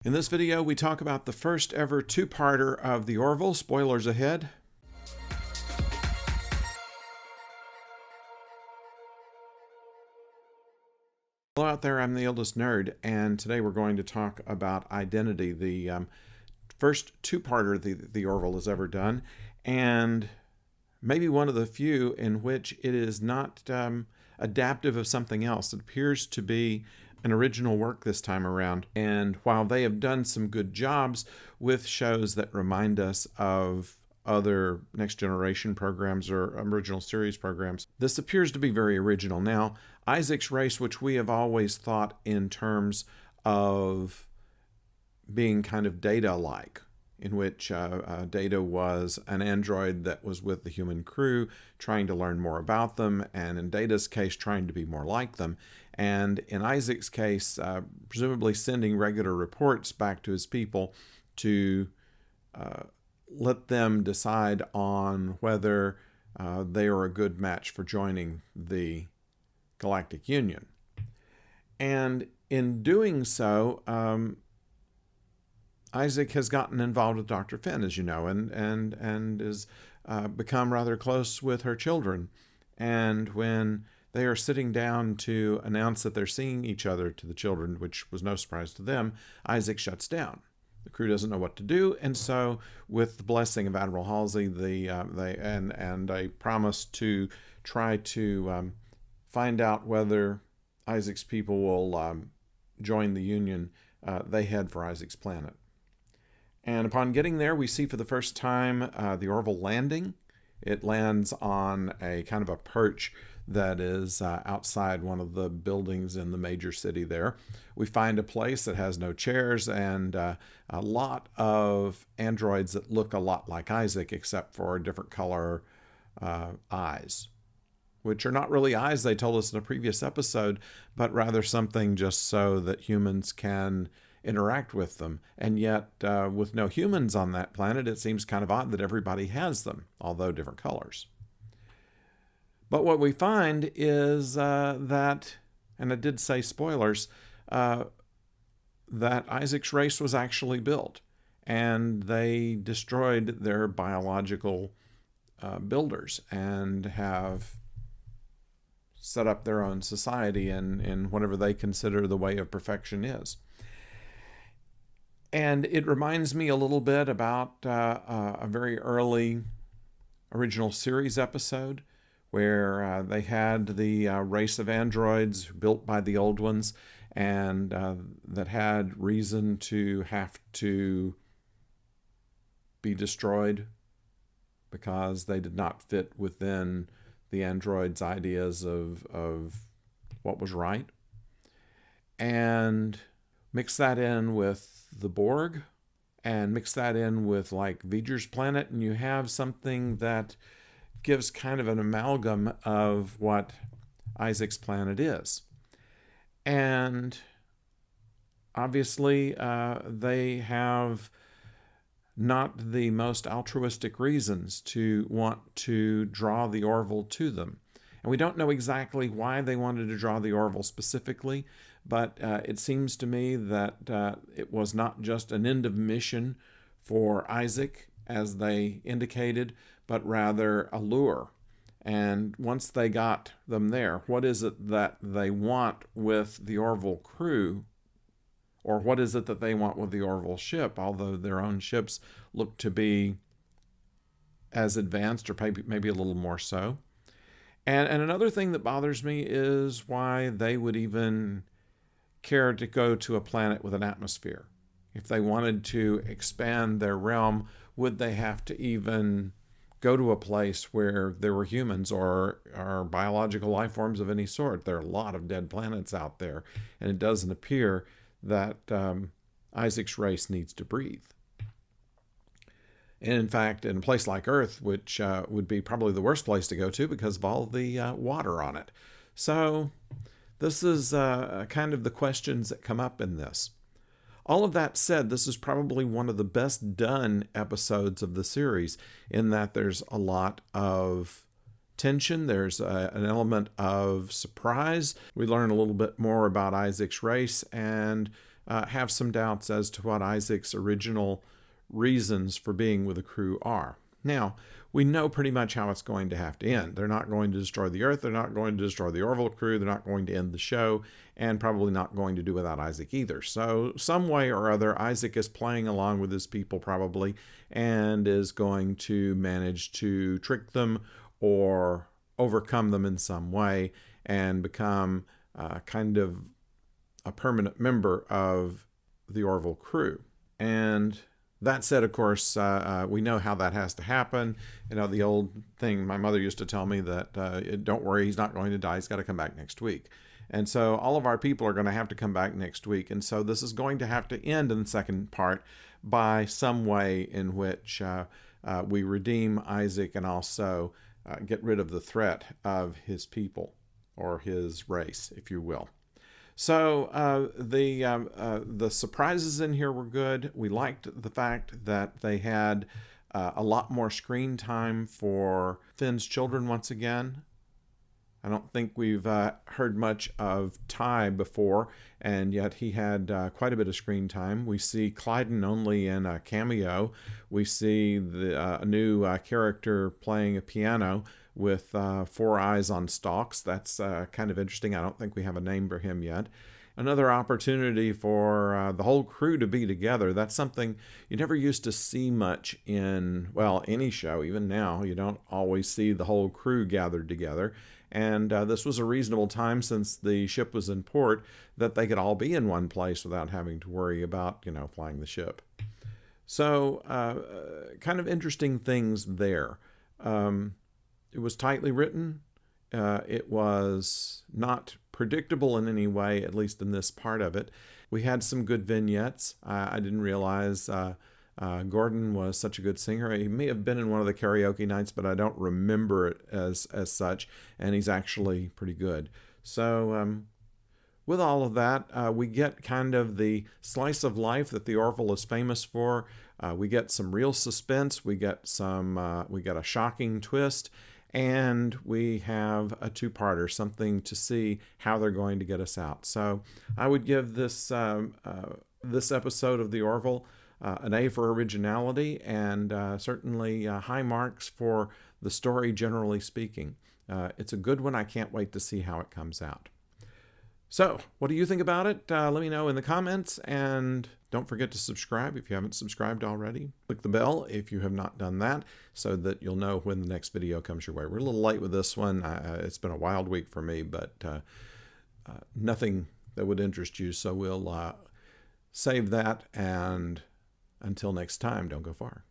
In this video, we talk about the first ever two-parter of the Orville. Spoilers ahead. Hello out there, I'm the Oldest Nerd, and today we're going to talk about Identity, the first two-parter the Orville has ever done, and maybe one of the few in which it is not adaptive of something else. It appears to be an original work this time around, and while they have done some good jobs with shows that remind us of other Next Generation programs or original series programs, this appears to be very original. Now, Isaac's Race, which we have always thought in terms of being kind of Data-like, in which Data was an android that was with the human crew, trying to learn more about them, and in Data's case, trying to be more like them. And in Isaac's case, presumably sending regular reports back to his people to let them decide on whether they are a good match for joining the Galactic Union. And in doing so, Isaac has gotten involved with Dr. Finn, as you know, and has become rather close with her children. And when they are sitting down to announce that they're seeing each other to the children, which was no surprise to them, Isaac shuts down. The crew doesn't know what to do, and so, with the blessing of Admiral Halsey, they promise to try to find out whether Isaac's people will join the Union. They head for Isaac's planet. And upon getting there, we see for the first time the Orville landing. It lands on a kind of a perch that is outside one of the buildings in the major city there. We find a place that has no chairs and a lot of androids that look a lot like Isaac, except for different color eyes, which are not really eyes, they told us in a previous episode, but rather something just so that humans can interact with them. And yet, with no humans on that planet, it seems kind of odd that everybody has them, although different colors. But what we find is that, and I did say spoilers, that Isaac's Race was actually built, and they destroyed their biological builders and have set up their own society in whatever they consider the way of perfection is. And it reminds me a little bit about a very early original series episode where they had the race of androids built by the old ones and that had reason to have to be destroyed because they did not fit within the androids' ideas of what was right. And mix that in with the Borg and mix that in with like V'ger's planet, and you have something that gives kind of an amalgam of what Isaac's planet is. And obviously they have not the most altruistic reasons to want to draw the Orville to them. And we don't know exactly why they wanted to draw the Orville specifically, but it seems to me that it was not just an end of mission for Isaac, as they indicated, but rather a lure. And once they got them there, what is it that they want with the Orville crew? Or what is it that they want with the Orville ship, although their own ships look to be as advanced or maybe a little more so? And another thing that bothers me is why they would even care to go to a planet with an atmosphere. If they wanted to expand their realm, would they have to even go to a place where there were humans or biological life forms of any sort? There are a lot of dead planets out there, and it doesn't appear that Isaac's Race needs to breathe. And in fact, in a place like Earth, which would be probably the worst place to go to because of all the water on it. So this is kind of the questions that come up in this. All of that said, this is probably one of the best done episodes of the series in that there's a lot of tension. There's an element of surprise. We learn a little bit more about Isaac's Race, and have some doubts as to what Isaac's original reasons for being with the crew are. Now, we know pretty much how it's going to have to end. They're not going to destroy the Earth. They're not going to destroy the Orville crew. They're not going to end the show, and probably not going to do without Isaac either. So some way or other, Isaac is playing along with his people probably, and is going to manage to trick them or overcome them in some way and become kind of a permanent member of the Orville crew. And that said, of course, we know how that has to happen. You know, the old thing my mother used to tell me that, don't worry, he's not going to die. He's got to come back next week. And so all of our people are going to have to come back next week. And so this is going to have to end in the second part by some way in which we redeem Isaac and also get rid of the threat of his people, or his race, if you will. So the surprises in here were good. We liked the fact that they had a lot more screen time for Finn's children once again. I don't think we've heard much of Ty before, and yet he had quite a bit of screen time. We see Clyden only in a cameo. We see a new character playing a piano with 4 eyes on stalks. That's kind of interesting. I don't think we have a name for him yet. Another opportunity for the whole crew to be together. That's something you never used to see much in, well, any show. Even now, you don't always see the whole crew gathered together. And this was a reasonable time, since the ship was in port, that they could all be in one place without having to worry about, flying the ship. So kind of interesting things there. It was tightly written. It was not predictable in any way, at least in this part of it. We had some good vignettes. I didn't realize Gordon was such a good singer. He may have been in one of the karaoke nights, but I don't remember it as such, and he's actually pretty good. So with all of that, we get kind of the slice of life that the Orville is famous for. We get some real suspense. We get a shocking twist. And we have a 2-parter, something to see how they're going to get us out. So I would give this episode of The Orville an A for originality, and certainly high marks for the story, generally speaking. It's a good one. I can't wait to see how it comes out. So, what do you think about it? Let me know in the comments, and don't forget to subscribe if you haven't subscribed already. Click the bell if you have not done that, so that you'll know when the next video comes your way. We're a little late with this one. It's been a wild week for me, but nothing that would interest you, so we'll save that, and until next time, don't go far.